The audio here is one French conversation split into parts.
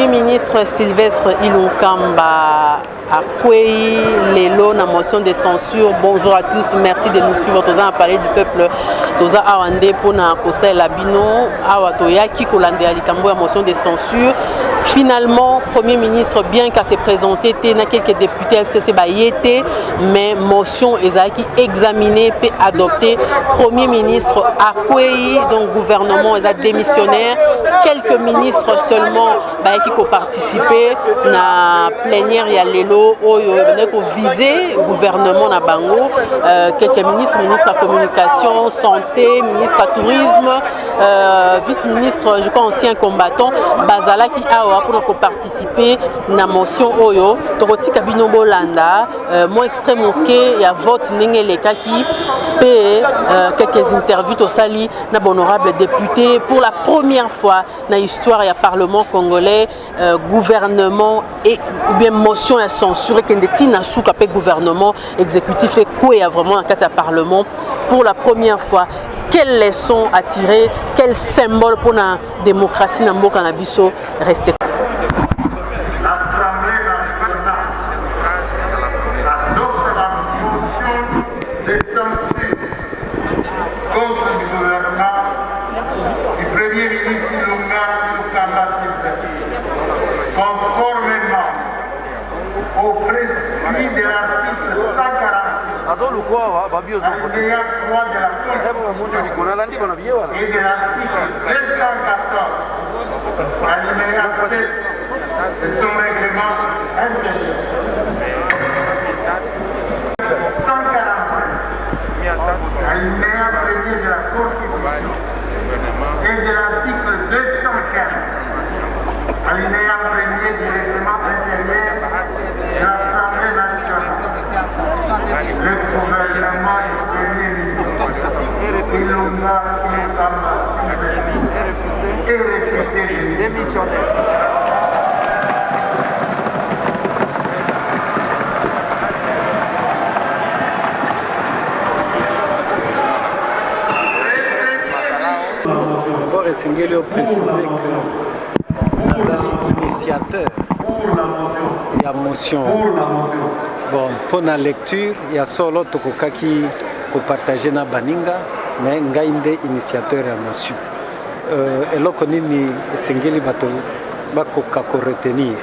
Premier ministre Sylvestre Ilunkamba a kwei lelo na motion de censure. Bonjour à tous, merci de nous suivre. Tous à parler du peuple, tous à awande pour na kosa labino, awatoya qui kolande alikambo la motion de censure. Finalement, Premier ministre, bien qu'à se présenter, il y a quelques députés FCC bayété, mais motion qui examinée et adoptée. Premier ministre a kwei, donc gouvernement est démissionnaire. Quelques ministres seulement qui ont participé à la plénière il y a l'élo qui visé gouvernement na bango. Quelques ministres, ministre de la communication, santé, ministre du tourisme, vice-ministre, je crois ancien combattant, Bazala qui a pour participer à la motion Oyo, Toroti Kabino Bolanda, moi extrême ok, il y a vote Nengeleka qui paie quelques interviews au Sali, na honorable député pour la première fois dans l'histoire, il y a Parlement congolais, gouvernement et ou bien motion à censurer qu'il y a un gouvernement exécutif et quoi il y a vraiment un cas de Parlement pour la première fois. Quelles leçons à tirer, quel symbole pour la démocratie dans le cannabis rester. Et de l'article 214, alinéa 7 de son règlement intérieur. 145, alinéa 1er de la Constitution et de l'article 215, alinéa 1er du règlement intérieur de l'Assemblée nationale. Le gouvernement du Premier ministre Ilunga est réputé démissionnaire. D'abord, Essengeli a précisé que Nazali initiateur de la motion. Bon, pour la lecture, il y a solo Tokokaki pour partager na baninga, mais Ngaïnde initiateur de la motion. Et là, on a Essengeli bako retenir.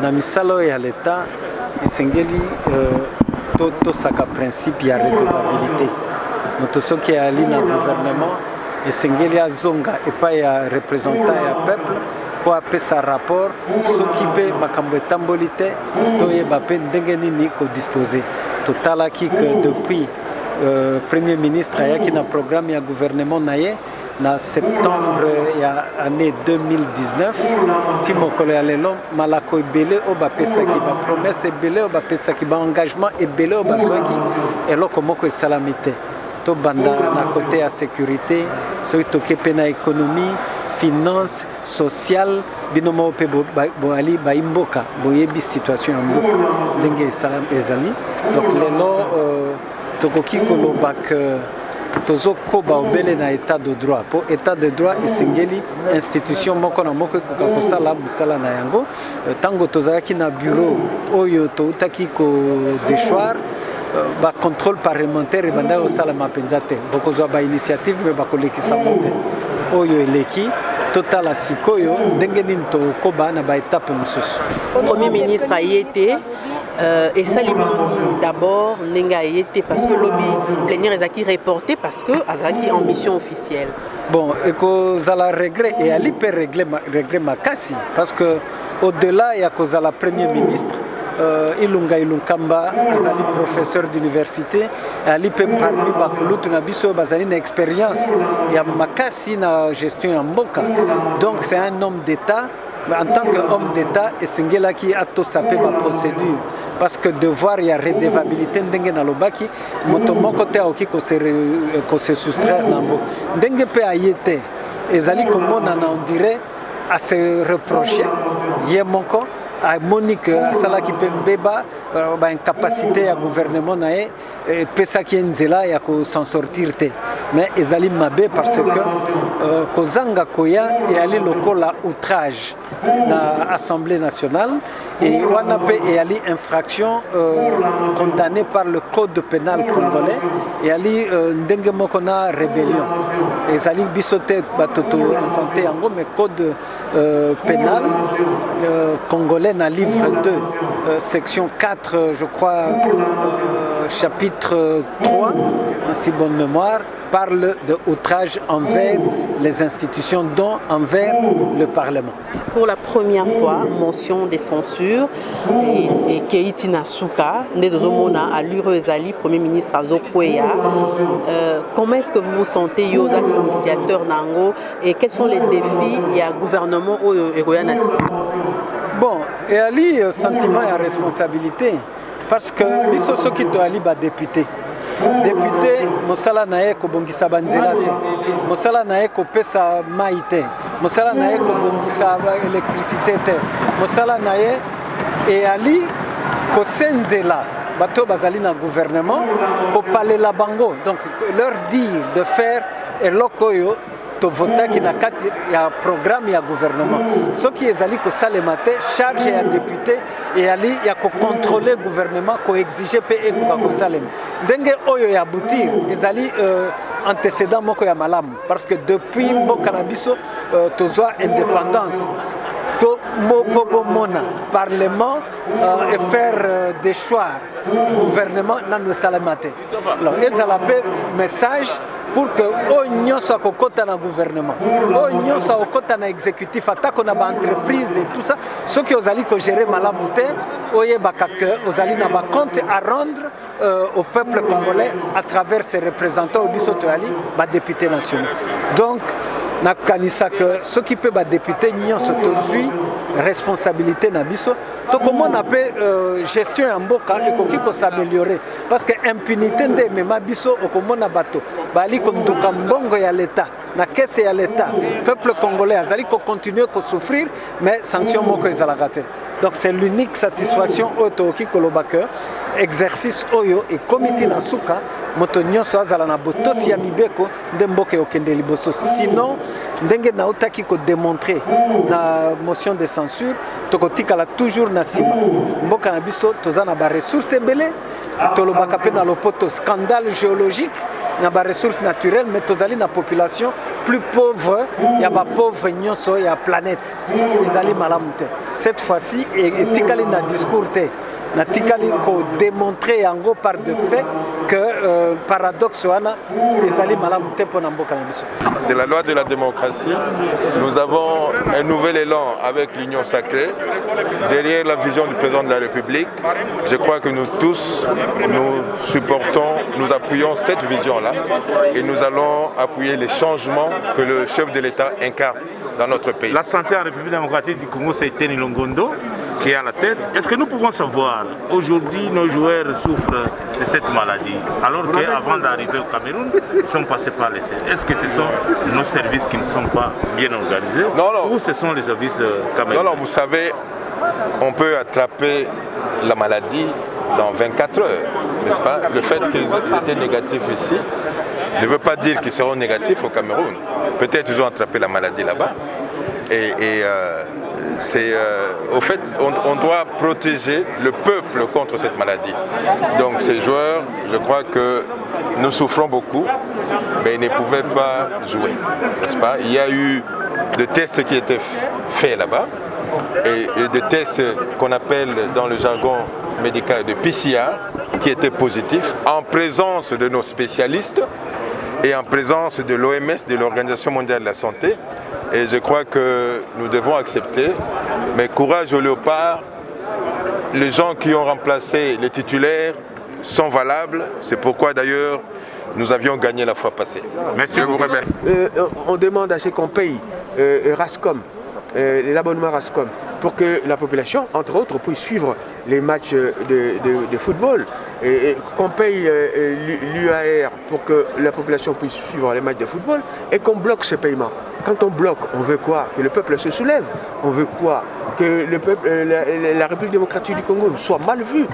Na misalo ya l'État, Essengeli to saka principe ya redevabilité. Motoso qui a ali na gouvernement, Essengeli azonga et pas ya représentant ya peuple. Pour appeler sa rapport, s'occuper de tambolité, toye bapen dengenini ko disposer. Total qui que depuis Premier ministre a qui na programme ya gouvernement naie na septembre ya année 2019 timo kolealelo malako belé o bapesa ki ba promesse belé o bapesa ki ba engagement et belé o baswaki et loko moko salamité to banda na côté à sécurité so toke pena économie finance sociale binomo pe boali baimboka boyebi situation mboka ndenge salam ezali donc lelo tokoki kolobak tozo koba obele na état de droit pour état de droit Essengeli institution moko na moko ko sala musala na yango tango tozaki na bureau oyo to utaki ko déchoir ba contrôle parlementaire banda au sala mapenzate boko zo ba initiative me ba kolekisa mote oyo eleki total à sikoyo ndengeni to koba na ba étape mususu. Premier ministre a été et ça d'abord n'enga été parce que lobby plénière est reporté parce que azaki en mission officielle. Bon et que ça la regret et ali peut régler makasi parce que au-delà il y a cause la premier ministre Ilunga Ilunkamba azali professeur d'université ali pe parmi bakulu tuna biso bazali na expérience ya makasi na gestion ya mboka donc c'est un homme d'état mais en tant qu'homme d'état Essengeli qui a tout sapé ma procédure parce que devoir il y a redevabilité ndenge na lobaki moto moko te oki ko se soustraire nambo ndenge pe ayete ezali komona na on dirait à se reprocher yemoko à Monique Salaki Pembeba, une capacité à gouvernement pesaki nzela ya s'en sortir te. Mais ezali mabe parce que kozanga koya eyali lokola outrage na Assemblée nationale et wana pe eyali infraction condamnée par le code pénal congolais eyali ndenge moko na rébellion ezali biso te batoto inventé yango mais code pénal congolais na livre 2 section 4 je crois chapitre 3 en si bonne mémoire parle de outrage envers les institutions, dont envers le Parlement. Pour la première fois, motion de censure et Keïti Nasuka, Ndezozomona à l'Urezali, Premier ministre Azokweya. Comment est-ce que vous vous sentez, Yosa, initiateur Nango, et quels sont les défis il y a gouvernement au Egoyanasi? Bon, et Ali, sentiment et responsabilité, parce que biso soki to ali ba député. Député, mosala na ye ko bongisa banzela te, mosala na ye ko pesa mai te, mosala na ye ko bongisa électricité te, mosala na ye et ali ko senzela bato bazali na gouvernement ko palela bango, donc leur dire de faire eloko yo to vota ki na kati ya programme ya gouvernement. Ce qui ezali ko salema te charge ya député et ali ya ko contrôler gouvernement ko exiger pe e ko salema. Ndenge oyo ya boutir ezali antécédent moko ya malamu parce que depuis mboka na biso tozwa indépendance to moko mona parlement et faire des choix gouvernement nanu salema te. Alors ezala pe message pour que l'Union soit kokota na gouvernement, l'Union soit kokota na exécutif, attaque na ba entreprise et tout ça, ceux qui osali ko gérer malamu te, oye bakake, osali na ba compte à rendre au peuple congolais à travers ses représentants au bisoto ali, ba députés nationaux. Donc na kanisa que ceux qui peuvent ba députés nyon se tozui responsabilité na biso to comment on appelle gestion en mboka ekoki ko s'améliorer parce que impunité nde mema biso okomona bato bali konduka mbongo ya l'état na caisse ya l'état peuple congolais azali ko continuer ko souffrir mais sanction moko ezalaka te. Donc c'est l'unique satisfaction otoki kolobaka exercice oyo et comité na suka moto nyonso azala na botosi ya mibeko nde mboka okende liboso, sinon ndenge na otaki ko démontrer na motion de censure tokotikala toujours na sima mboka na biso toza na ba ressources ebele tolobaka pe na lopoto scandale géologique na ba ressources naturelles mais tozali na population plus pauvre ya ba pauvre nyonso ya planète ezali malamu te. Cette fois-ci etikali na discours te na tikali ko démontrer yango par de fait que paradoxe wana ezali malamu te pona mboka na biso. C'est la loi de la démocratie. Nous avons un nouvel élan avec l'Union sacrée derrière la vision du président de la République. Je crois que nous tous nous supportons, nous appuyons cette vision-là et nous allons appuyer les changements que le chef de l'État incarne dans notre pays. La santé en République démocratique du Congo, c'est Teni Longondo qui est à la tête. Est-ce que nous pouvons savoir, aujourd'hui nos joueurs souffrent de cette maladie, alors qu'avant d'arriver au Cameroun, ils sont passés par les services. Est-ce que ce sont nos services qui ne sont pas bien organisés ou ce sont les services camerounais? Non, vous savez, on peut attraper la maladie dans 24 heures, n'est-ce pas? Le fait qu'ils étaient négatifs ici ne veut pas dire qu'ils seront négatifs au Cameroun. Peut-être qu'ils ont attrapé la maladie là-bas. Au fait, on doit protéger le peuple contre cette maladie. Donc ces joueurs, je crois que nous souffrons beaucoup, mais ils ne pouvaient pas jouer, n'est-ce pas? Il y a eu des tests qui étaient faits là-bas, et des tests qu'on appelle dans le jargon médical de PCR, qui étaient positifs, en présence de nos spécialistes et en présence de l'OMS, de l'Organisation mondiale de la santé. Et je crois que nous devons accepter, mais courage aux léopards, les gens qui ont remplacé les titulaires sont valables, c'est pourquoi d'ailleurs nous avions gagné la fois passée. Merci. Je vous remercie. On demande à ce qu'on paye Rascom, l'abonnement Rascom, pour que la population, entre autres, puisse suivre les matchs de football, et qu'on paye l'UAR pour que la population puisse suivre les matchs de football, et qu'on bloque ce paiement. Quand on bloque, on veut quoi? Que le peuple se soulève. On veut quoi? Que le peuple, la République démocratique du Congo soit mal vue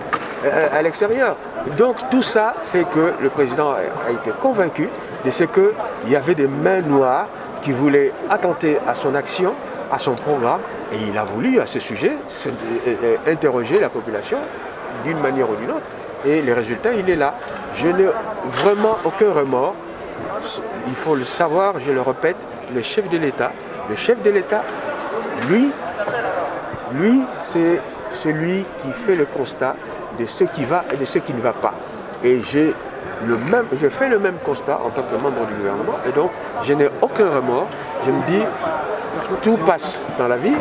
à l'extérieur. Donc tout ça fait que le président a été convaincu de ce qu'il y avait des mains noires qui voulaient attenter à son action, à son programme, et il a voulu à ce sujet interroger la population d'une manière ou d'une autre. Et le résultat, il est là. Je n'ai vraiment aucun remords. Il faut le savoir, je le répète, le chef de l'État, lui, c'est celui qui fait le constat de ce qui va et de ce qui ne va pas. Et je fais le même constat en tant que membre du gouvernement, et donc je n'ai aucun remords. Je me dis, tout passe dans la vie,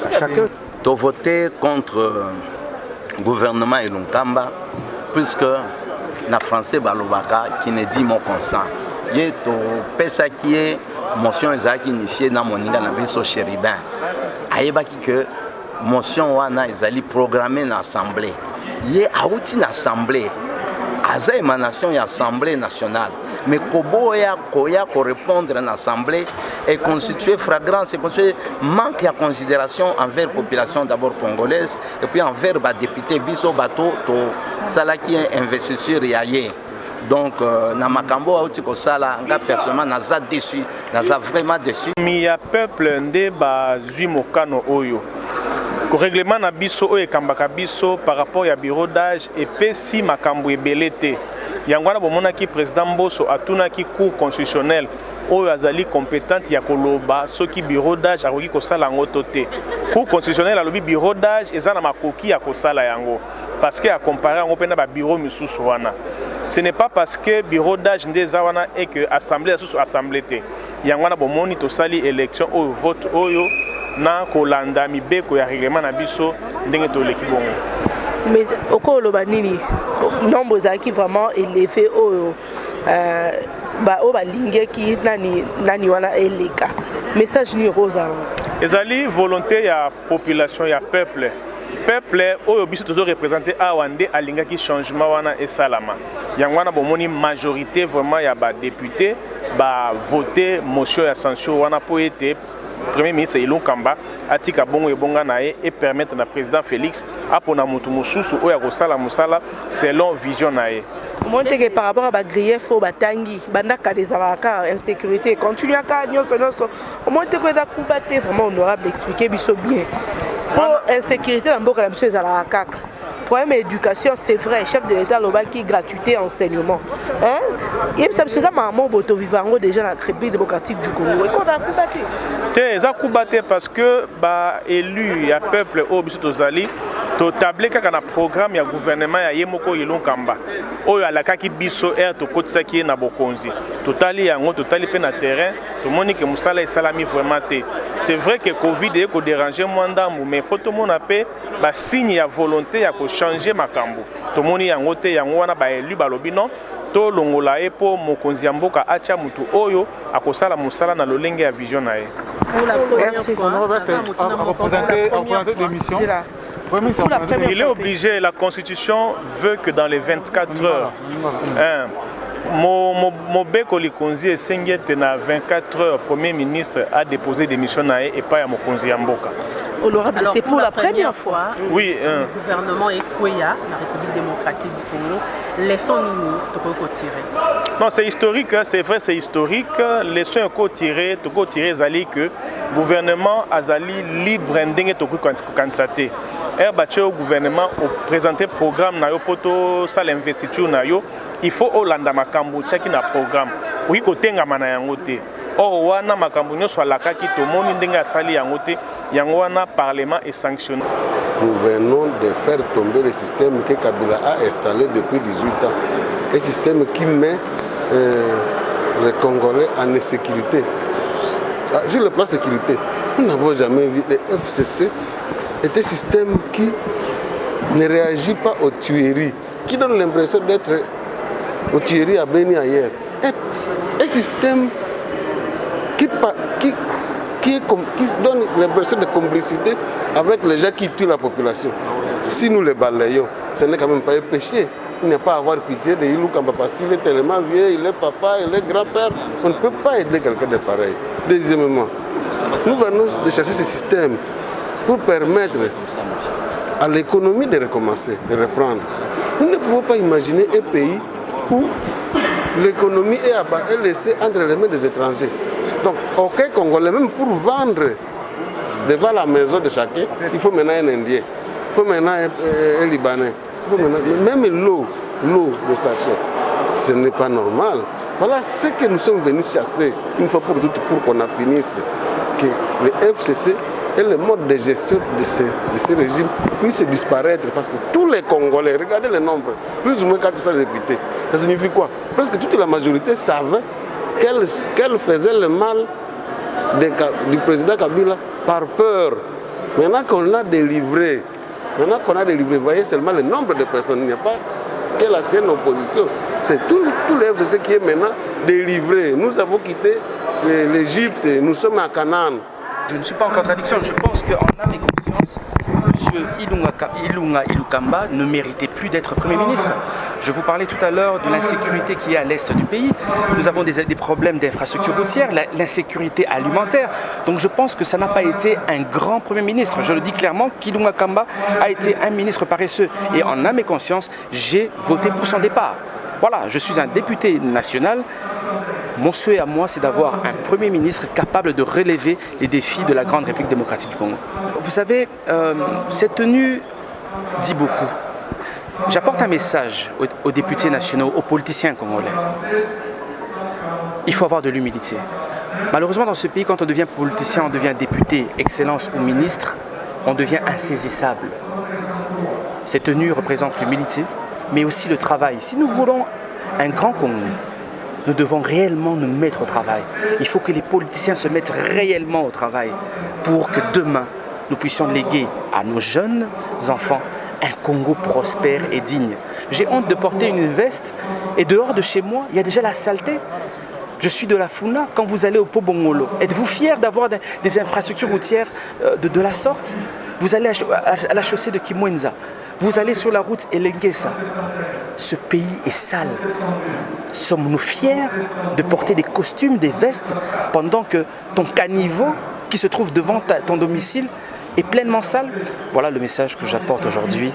à chacun. Tu as voté contre le gouvernement Ilunkamba, puisque na français balobaka qui ne dit mon consent. Ye to pesa qui est motion ezaki initiée na moninga na biso chérubin. Ayebaki que motion wana ezali programmée na assemblée. Ye auti na assemblée. Aza émanation ya assemblée nationale. Mais koboya koya ko répondre en assemblée est constitué flagrant, c'est constitué manque de considération envers la population d'abord congolaise et puis envers les députés biso bato to salaki investisseur yaye. Donc na makambo auti ko sala nga personnellement naza déçu, naza vraiment déçu. Mi ya peuple nde ba zui mokano oyo. Ko règlement na biso oyo ekambaka biso par rapport ya bureau d'âge et pesi makambo ebelete. Yangwana bomonaki président Mboso atunaki cour constitutionnel oyo azali compétente ya koloba soki bureau d'âge akoki kosala yango to te. Cour constitutionnel alobi bureau d'âge eza na makoki ya kosala yango parce que a comparer yango pena ba bureau misusu wana. Ce n'est pas parce que bureau d'âge nde eza wana et que assemblée asusu assemblée te. Yangwana bomoni to sali élection oyo vote oyo na kolanda mibeko ya règlement na biso ndenge to leki bongo. Mais au Koloba nini nombre qui vraiment élevé au lingeki nani wana eleka message ni rosa ezali volonté ya population ya peuple oyo biso tozo représenter awande alingaki changement wana esalama yangwana bomoni majorité vraiment ya ba député ba voter motion ya censure wana po ete Premier ministre Ilunkamba atika bongo ebonga nae et permettre na président Félix apona mutu mususu oya kosala musala selon vision nae. Comment que par rapport à ba grief au batangi bandaka des avaka insécurité continue à nyonso comment que da combattre vraiment honorable expliquer biso bien. Pour insécurité dans mboka la biso ezala kaka. Problème éducation, c'est vrai, chef de l'État qui gratuité enseignement. Hein? Et ça c'est ça maman boto vivango déjà la République démocratique du Congo. Et qu'on a combattu. Eza kubaté parce que ba élu ya peuple au biso tozali to tablé kaka na programme ya gouvernement ya Yemoko Ilunkamba. Oyo alakaki biso to kotisaki na bokonzi. Totali yango totali pe na terrain, to moni que musala esalami vraiment té. C'est vrai que Covid est ko déranger mwandambu mais faut tout monde apé ba signe ya volonté ya ko changer makambo. To moni yango té yango wana ba élu balobi non. To longola epo mokonzi ya mboka acha mutu oyo akosala musala na lolenge ya vision nae. Merci. Représenter l'émission. Il est obligé, la constitution veut que dans les 24 heures, Mobeko Likonzi et Sengete na 24 heures, Premier ministre a déposé des missions et pas à Mokonzi Mboka. Honorable, c'est pour la première fois. Oui. Le gouvernement Ekoya, la République démocratique du Congo, laissons nous tirer. Non, c'est historique, c'est vrai, c'est historique. Laissons nous tirer, Zali que le gouvernement Azali libre ndenge to kandidater. Au gouvernement présenter programme na yo poto sa l'investiture na yo, il faut Olanda makambo tchaki na programme. Oui kotenga mana yango te. Or wana makambo nyonso alakaki to moni ndenge asali yango te, yango wana parlement est sanctionné. Nous venons de faire tomber le système que Kabila a installé depuis 18 ans. Un système qui met les Congolais en insécurité. Sur le plan sécurité, nous n'avons jamais vu les FCC. C'est un système qui ne réagit pas aux tueries, qui donne l'impression d'être aux tueries à Béni ailleurs. Un système qui donne l'impression de complicité avec les gens qui tuent la population. Si nous les balayons, ce n'est quand même pas un péché. Il n'y a pas à avoir pitié de Ilunkamba parce qu'il est tellement vieux, il est papa, il est grand-père. On ne peut pas aider quelqu'un de pareil. Deuxièmement, nous venons de chercher ce système pour permettre à l'économie de recommencer, de reprendre. Nous ne pouvons pas imaginer un pays où l'économie est laissée entre les mains des étrangers. Donc, aucun Congolais, même pour vendre devant la maison de chacun, il faut maintenant un Indien, il faut maintenant un Libanais, même l'eau de sachet. Ce n'est pas normal. Voilà ce que nous sommes venus chasser une fois pour toutes pour qu'on en finisse. Que le FCC et le mode de gestion de ces régimes puissent disparaître parce que tous les Congolais, regardez le nombre, plus ou moins 400 députés. Ça signifie quoi? Presque toute la majorité savait qu'elle faisait le mal du président Kabila par peur. Maintenant qu'on a délivré, vous voyez seulement le nombre de personnes, il n'y a pas que la sienne opposition. C'est tout le FCC qui est maintenant délivré. Nous avons quitté l'Égypte, nous sommes à Canaan. Je ne suis pas en contradiction, je pense qu'en âme et conscience, M. Ilunga Ilukamba ne méritait plus d'être Premier ministre. Je vous parlais tout à l'heure de l'insécurité qui est à l'est du pays. Nous avons des problèmes d'infrastructure routière, l'insécurité alimentaire. Donc je pense que ça n'a pas été un grand Premier ministre. Je le dis clairement, qu'Ilunga Kamba a été un ministre paresseux. Et en âme et conscience, j'ai voté pour son départ. Voilà, je suis un député national. Mon souhait à moi, c'est d'avoir un Premier ministre capable de relever les défis de la grande République démocratique du Congo. Vous savez, cette tenue dit beaucoup. J'apporte un message aux députés nationaux, aux politiciens congolais. Il faut avoir de l'humilité. Malheureusement, dans ce pays, quand on devient politicien, on devient député, excellence ou ministre, on devient insaisissable. Cette tenue représente l'humilité, mais aussi le travail. Si nous voulons un grand Congo, nous devons réellement nous mettre au travail. Il faut que les politiciens se mettent réellement au travail pour que demain, nous puissions léguer à nos jeunes enfants un Congo prospère et digne. J'ai honte de porter une veste et dehors de chez moi, il y a déjà la saleté. Je suis de la Funa. Quand vous allez au Pobongolo, êtes-vous fiers d'avoir des infrastructures routières de la sorte? Vous allez à la chaussée de Kimwenza. Vous allez sur la route Elengesa. Ce pays est sale. Sommes-nous fiers de porter des costumes, des vestes, pendant que ton caniveau qui se trouve devant ton domicile est pleinement sale? Voilà le message que j'apporte aujourd'hui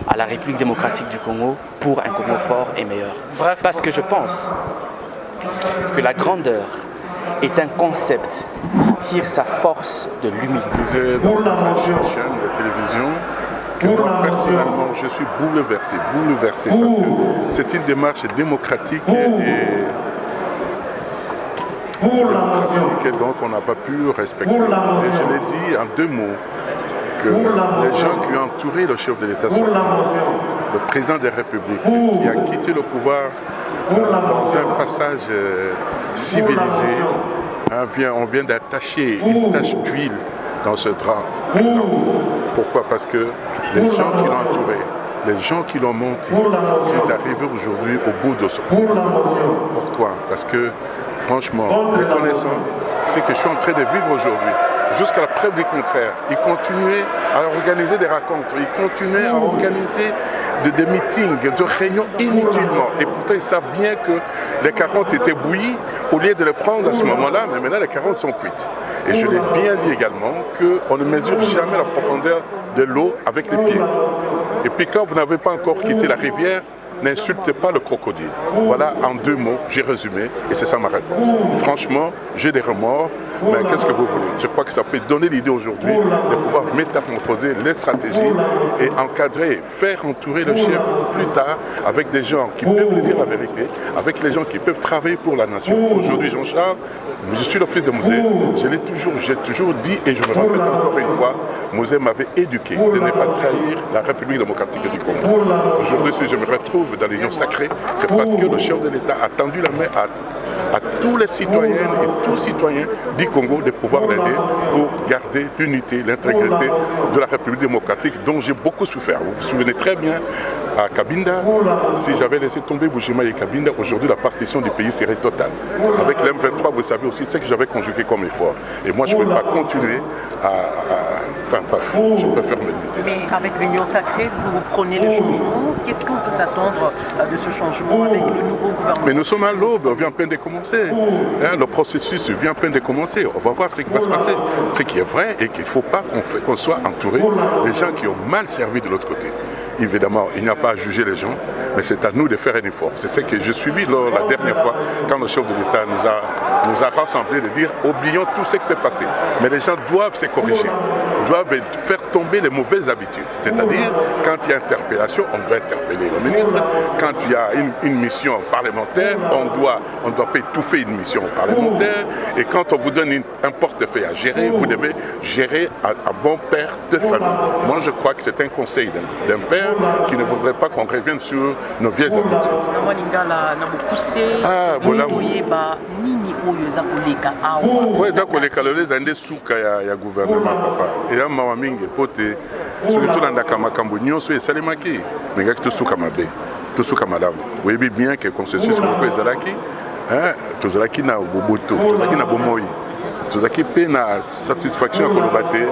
à la République démocratique du Congo pour un Congo fort et meilleur. Parce que je pense que la grandeur est un concept qui tire sa force de l'humilité. Je disais dans notre chaîne de télévision que moi personnellement je suis bouleversé parce que c'est une démarche démocratique et donc on n'a pas pu respecter. Et je l'ai dit en deux mots, que les gens qui ont entouré le chef de l'État sortant, le président de la République, qui a quitté le pouvoir dans un passage civilisé, on vient d'attacher une tache d'huile dans ce drap. Pourquoi? Parce que les gens qui l'ont entouré, les gens qui l'ont menti, sont arrivés aujourd'hui au bout de son combat. Pourquoi? Parce que, franchement, les connaissants, c'est que je suis en train de vivre aujourd'hui. Jusqu'à la preuve du contraire. Ils continuaient à organiser des rencontres, ils continuaient à organiser des meetings, des réunions inutilement. Et pourtant, ils savent bien que les carottes étaient bouillies au lieu de les prendre à ce moment-là, mais maintenant les carottes sont cuites. Et je l'ai bien dit également qu'on ne mesure jamais la profondeur de l'eau avec les pieds. Et puis quand vous n'avez pas encore quitté la rivière, n'insultez pas le crocodile. Voilà, en deux mots, j'ai résumé et c'est ça ma réponse. Franchement, j'ai des remords, mais qu'est-ce que vous voulez? Je crois que ça peut donner l'idée aujourd'hui de pouvoir métamorphoser les stratégies et encadrer, faire entourer le chef plus tard avec des gens qui peuvent lui dire la vérité, avec les gens qui peuvent travailler pour la nation. Aujourd'hui, Jean-Charles, je suis le fils de Mouzé, j'ai toujours dit et je me répète encore une fois, Mouzé m'avait éduqué de ne pas trahir la République démocratique du Congo. Aujourd'hui, si je me retrouve dans l'union sacrée, c'est parce que le chef de l'État a tendu la main à tous les citoyennes et tous citoyens du Congo de pouvoir l'aider pour garder l'unité, l'intégrité de la République démocratique dont j'ai beaucoup souffert. Vous vous souvenez très bien à Cabinda, si j'avais laissé tomber Bujumayi et Cabinda, aujourd'hui la partition du pays serait totale. Avec l'M23, vous savez aussi ce que j'avais conjugué comme effort. Et moi, je ne peux pas continuer Enfin bref, je préfère me limiter. Mais avec l'union sacrée, vous prenez le changement. Qu'est-ce qu'on peut s'attendre de ce changement avec le nouveau gouvernement? Mais nous sommes à l'aube, on vient à peine de commencer. Le processus vient à peine de commencer. On va voir ce qui va se passer. Ce qui est vrai et qu'il ne faut pas qu'on soit entouré des gens qui ont mal servi de l'autre côté. Évidemment, il n'y a pas à juger les gens, mais c'est à nous de faire un effort. C'est ce que j'ai suivi la dernière fois, quand le chef de l'État nous a rassemblés, de dire oublions tout ce qui s'est passé. Mais les gens doivent se corriger, doivent faire tomber les mauvaises habitudes. C'est-à-dire, quand il y a interpellation, on doit interpeller le ministre. Quand il y a une mission parlementaire, on doit pas étouffer une mission parlementaire. Et quand on vous donne un portefeuille à gérer, vous devez gérer un bon père de famille. Moi, je crois que c'est un conseil d'un père qui ne voudrait pas qu'on revienne sur nos vieilles habitudes. Oui, ça koleka lelo ezande suka ya gouvernement papa. Et ya mawa mingi pote surtout landaka makambo nyonso esalemaki mengaki tosuka mabe tosuka malamu. Oyebi bien que consensus moko ezalaki tozalaki na boboto tozalaki na bomoi tozalaki pe na satisfaction ya koloba te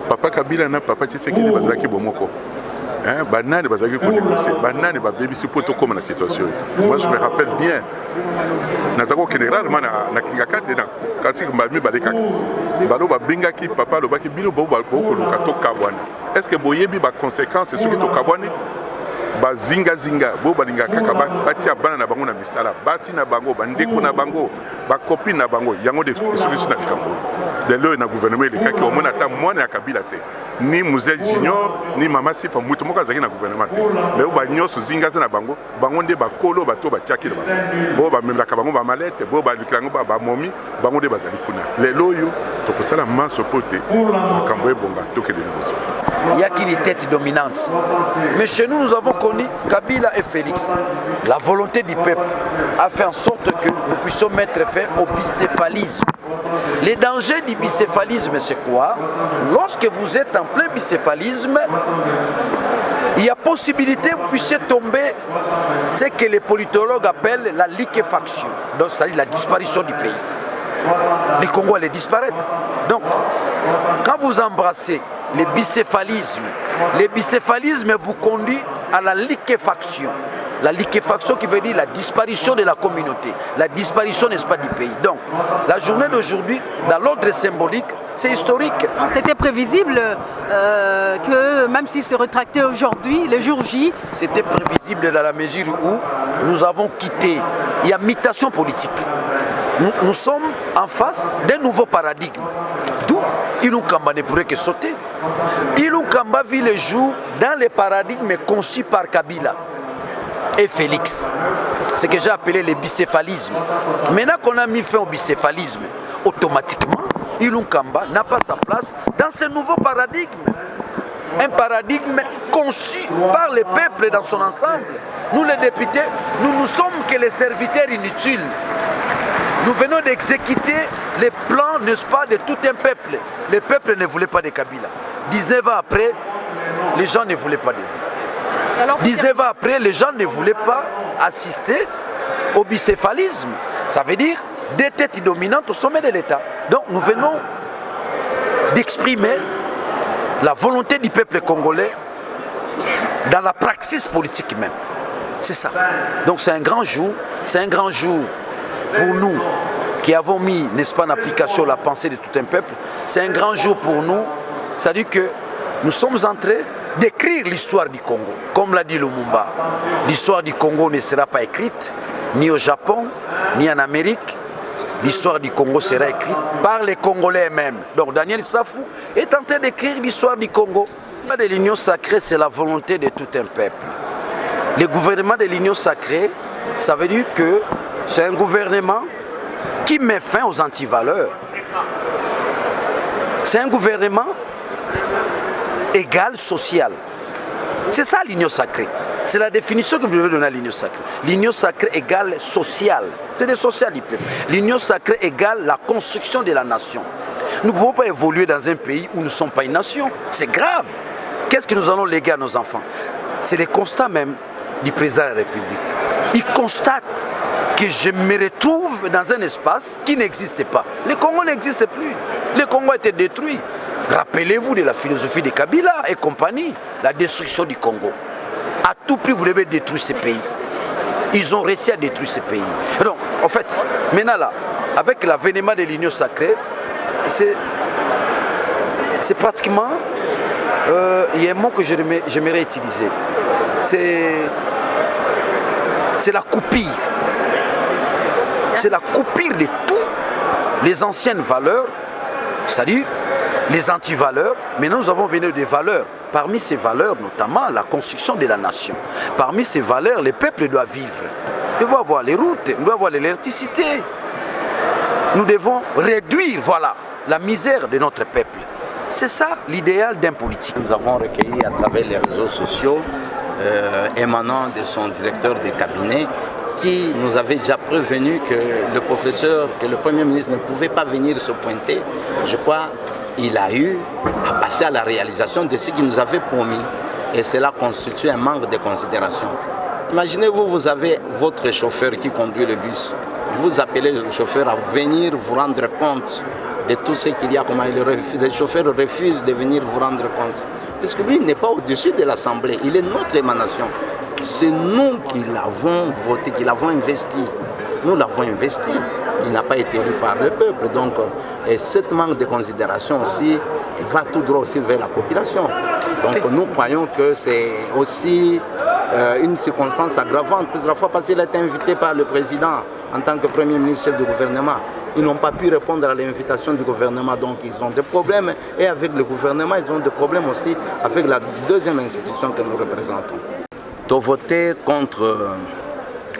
papa Kabila na papa Tshisekedi bazalaki bomoko. Banane bazaki ko négocier banane ba bebisi poto comme la situation. Moi je me rappelle bien nazako généralement na kingakate na kasi mbami baleka balo ba bengaki papa lobaki bino bo ko luka to kabwana. Est-ce que boyebi ba conséquences sur to kabwana ba zinga bo balinga kaka batia bana na bango na misala basi na bango bandeko na bango ba copine na bango yango de solution na likambo. De l'eau na gouvernement le kaki au mona ta mwana ya Kabila te. Ni Mouzel Junior, ni Mama Sifa Moutou Moka Zaki na gouvernement. Mais au bagno sous Zingaza na bango, bango de bakolo, bato batiaki le bango. Bo ba même la kabango ba malette, bo ba luklango ba momi, bango de bazali kuna. Les loyo, to ko sala masse poté, kamboé bonga, to ke de négocier. Il y a qui les têtes dominantes. Mais chez nous, nous avons connu Kabila et Félix. La volonté du peuple a fait en sorte que nous puissions mettre fin au bicéphalisme. Les dangers du bicéphalisme, c'est quoi? Lorsque vous êtes en plein bicéphalisme, il y a possibilité que vous puissiez tomber ce que les politologues appellent la liquéfaction, donc c'est-à-dire la disparition du pays. Les Congo allaient disparaître. Donc, quand vous embrassez les bicéphalismes vous conduit à la liquéfaction. La liquéfaction qui veut dire la disparition de la communauté, la disparition, n'est-ce pas, du pays. Donc, la journée d'aujourd'hui, dans l'ordre symbolique, c'est historique. C'était prévisible que même s'il se rétractait aujourd'hui, le jour J... C'était prévisible dans la mesure où nous avons quitté. Il y a mutation politique. Nous sommes en face d'un nouveau paradigme. D'où Ilunga Kamba ne pourrait que sauter. Ilunga Kamba vit le jour dans les paradigmes conçus par Kabila et Félix. Ce que j'ai appelé le bicéphalisme. Maintenant qu'on a mis fin au bicéphalisme, automatiquement, Ilunga Kamba n'a pas sa place dans ce nouveau paradigme. Un paradigme conçu par le peuple dans son ensemble. Nous les députés, nous ne sommes que les serviteurs inutiles. Nous venons d'exécuter les plans, n'est-ce pas, de tout un peuple. Le peuple ne voulait pas de Kabila. 19 ans après, les gens ne voulaient pas de lui. 19 ans après, les gens ne voulaient pas assister au bicéphalisme. Ça veut dire des têtes dominantes au sommet de l'État. Donc nous venons d'exprimer la volonté du peuple congolais dans la praxis politique même. C'est ça. Donc c'est un grand jour pour nous qui avons mis, n'est-ce pas, en application la pensée de tout un peuple. C'est un grand jour pour nous. C'est-à-dire que nous sommes en train d'écrire l'histoire du Congo. Comme l'a dit Lumumba, l'histoire du Congo ne sera pas écrite ni au Japon, ni en Amérique. L'histoire du Congo sera écrite par les Congolais eux-mêmes. Donc Daniel Safou est en train d'écrire l'histoire du Congo. De l'union sacrée, c'est la volonté de tout un peuple. Le gouvernement de l'union sacrée, ça veut dire que c'est un gouvernement qui met fin aux antivaleurs. C'est un gouvernement égal social. C'est ça l'union sacrée. C'est la définition que vous devez donner à l'union sacrée. L'union sacrée égale sociale. C'est des social du peuple. L'union sacrée égale la construction de la nation. Nous ne pouvons pas évoluer dans un pays où nous ne sommes pas une nation. C'est grave. Qu'est-ce que nous allons léguer à nos enfants? C'est le constat même du président de la République. Il constate que je me retrouve dans un espace qui n'existe pas. Le Congo n'existe plus. Le Congo a été détruit. Rappelez-vous de la philosophie de Kabila et compagnie, la destruction du Congo. À tout prix, vous devez détruire ces pays. Ils ont réussi à détruire ces pays. Donc, en fait, maintenant là, avec l'avènement de l'union sacrée, c'est pratiquement il y a un mot que j'aimerais utiliser. C'est la coupure. C'est la coupure de tout les anciennes valeurs, c'est-à-dire les antivaleurs, mais nous avons venu des valeurs. Parmi ces valeurs, notamment la construction de la nation. Parmi ces valeurs, les peuples doivent vivre. Nous devons avoir les routes, nous devons avoir l'électricité. Nous devons réduire, voilà, la misère de notre peuple. C'est ça l'idéal d'un politique. Nous avons recueilli à travers les réseaux sociaux, émanant de son directeur de cabinet, qui nous avait déjà prévenu que le Premier ministre ne pouvait pas venir se pointer. Je crois qu'il a eu à passer à la réalisation de ce qu'il nous avait promis. Et cela constitue un manque de considération. Imaginez-vous, vous avez votre chauffeur qui conduit le bus. Vous appelez le chauffeur à venir vous rendre compte de tout ce qu'il y a. Comment le chauffeur refuse de venir vous rendre compte. Puisque lui n'est pas au-dessus de l'Assemblée. Il est notre émanation. C'est nous qui l'avons voté, qui l'avons investi. Nous l'avons investi. Il n'a pas été élu par le peuple. Donc, et cette manque de considération aussi va tout droit aussi vers la population. Donc nous croyons que c'est aussi une circonstance aggravante. Plusieurs fois parce qu'il a été invité par le président en tant que Premier ministre chef du gouvernement. Ils n'ont pas pu répondre à l'invitation du gouvernement, donc ils ont des problèmes. Et avec le gouvernement, ils ont des problèmes aussi avec la deuxième institution que nous représentons. Tu as voté contre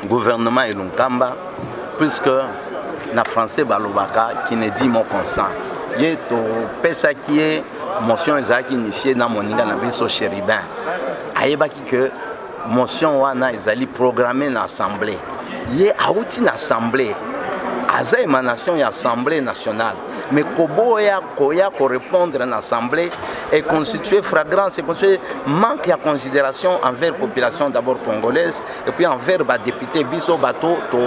le gouvernement Ilunga Kamba, puisque na français balobaka qui ne dit mon consent. Yé to pesa qui est motion ezaki initiée na moninga na biso chérubin. Ayebaki que motion wana ezali programmée na assemblée. Yé auti na assemblée. Aza émanation ya assemblée nationale. Mais koboya koya ko répondre en assemblée est constitué flagrant, c'est constitué manque de considération envers la population d'abord congolaise et puis envers les députés biso bato to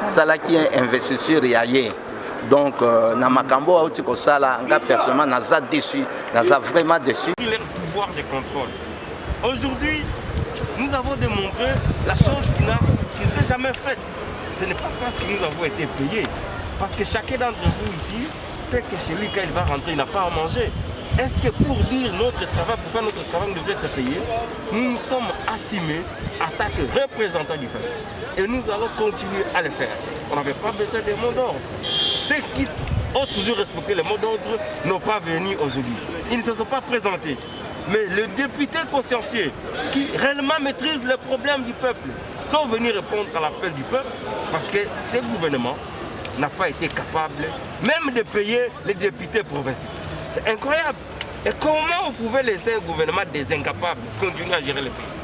salaki investisseur yaye. Donc na makambo auti ko sala nga personnellement naza déçu, naza vraiment déçu. Leur pouvoir de contrôle. Aujourd'hui, nous avons démontré la chose qui ne s'est jamais faite. Ce n'est pas parce que nous avons été payés, parce que chacun d'entre vous ici sait que chez lui, quand il va rentrer, il n'a pas à manger. Est-ce que pour dire notre travail, pour faire notre travail, nous devons être payés? Nous nous sommes assumés en tant que représentants du peuple. Et nous allons continuer à le faire. On n'avait pas besoin des mots d'ordre. Ceux qui ont toujours respecté les mots d'ordre n'ont pas venu aujourd'hui. Ils ne se sont pas présentés. Mais les députés consciencieux qui réellement maîtrisent les problèmes du peuple sont venus répondre à l'appel du peuple parce que ce gouvernement n'a pas été capable même de payer les députés provinciaux. C'est incroyable. Et comment vous pouvez laisser un gouvernement des incapables continuer à gérer le pays?